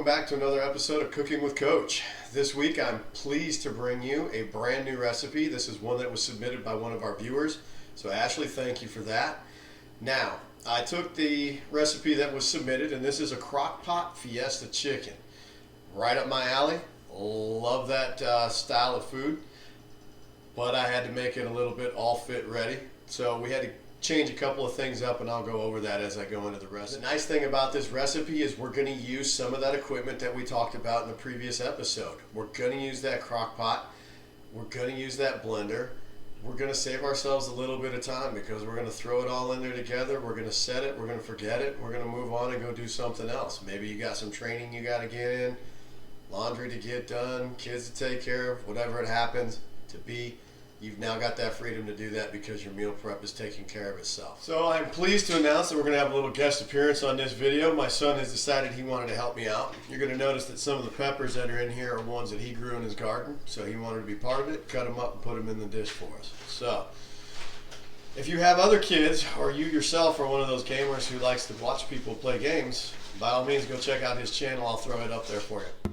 back to another episode of Cooking with Coach. This week I'm pleased to bring you a brand new recipe. This is one that was submitted by one of our viewers. So Ashley, thank you for that. Now, I took the recipe that was submitted, and this is a crock pot Fiesta chicken. Right up my alley. Love that style of food. But I had to make it a little bit all fit ready. So we had to change a couple of things up, and I'll go over that as I go into the recipe. The nice thing about this recipe is we're going to use some of that equipment that we talked about in the previous episode. We're going to use that crock pot. We're going to use that blender. We're going to save ourselves a little bit of time because we're going to throw it all in there together. We're going to set it. We're going to forget it. We're going to move on and go do something else. Maybe you got some training you got to get in, laundry to get done, kids to take care of, whatever it happens to be. You've now got that freedom to do that because your meal prep is taking care of itself. So I'm pleased to announce that we're going to have a little guest appearance on this video. My son has decided he wanted to help me out. You're going to notice that some of the peppers that are in here are ones that he grew in his garden. So he wanted to be part of it, cut them up and put them in the dish for us. So if you have other kids or you yourself are one of those gamers who likes to watch people play games, by all means go check out his channel. I'll throw it up there for you.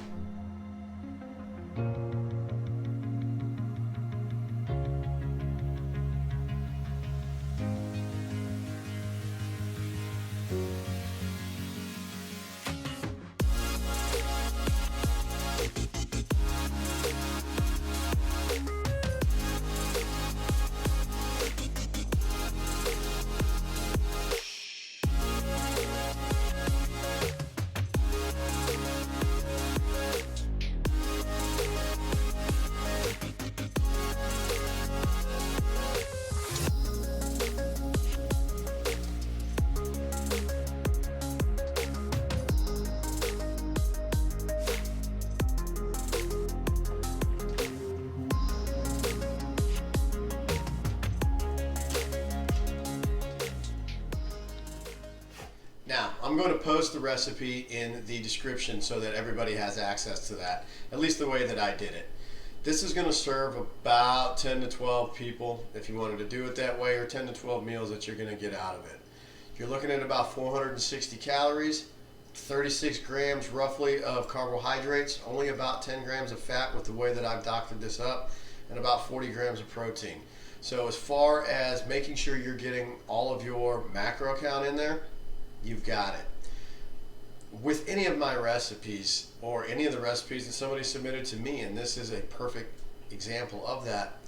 Now, I'm going to post the recipe in the description so that everybody has access to that, at least the way that I did it. This is going to serve about 10 to 12 people if you wanted to do it that way, or 10 to 12 meals that you're going to get out of it. You're looking at about 460 calories, 36 grams roughly of carbohydrates, only about 10 grams of fat with the way that I've doctored this up, and about 40 grams of protein. So as far as making sure you're getting all of your macro count in there, you've got it. With any of my recipes or any of the recipes that somebody submitted to me, and this is a perfect example of that,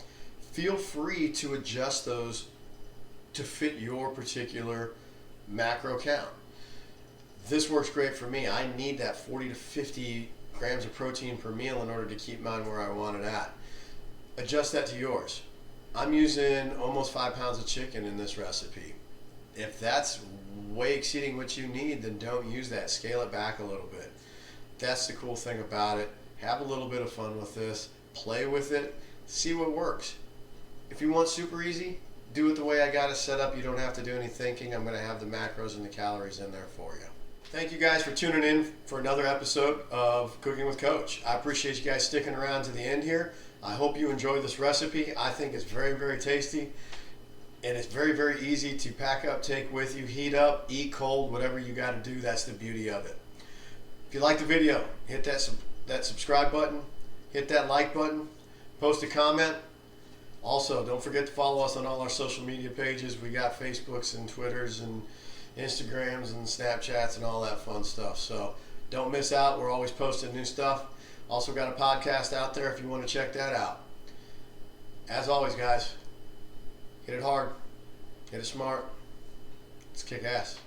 feel free to adjust those to fit your particular macro count. This works great for me. I need that 40 to 50 grams of protein per meal in order to keep mine where I want it at. Adjust that to yours. I'm using almost 5 pounds of chicken in this recipe. If that's way exceeding what you need, then don't use that. Scale it back a little bit. That's the cool thing about it. Have a little bit of fun with this. Play with it. See what works. If you want super easy, do it the way I got it set up. You don't have to do any thinking. I'm going to have the macros and the calories in there for you. Thank you guys for tuning in for another episode of Cooking with Coach. I appreciate you guys sticking around to the end here. I hope you enjoyed this recipe. I think it's very, very tasty. And it's very, very easy to pack up, take with you, heat up, eat cold, whatever you got to do. That's the beauty of it. If you like the video, hit that subscribe button, hit that like button, post a comment. Also, don't forget to follow us on all our social media pages. We got Facebooks and Twitters and Instagrams and Snapchats and all that fun stuff. So don't miss out. We're always posting new stuff. Also got a podcast out there if you want to check that out. As always, guys, hit it hard, hit it smart, let's kick ass.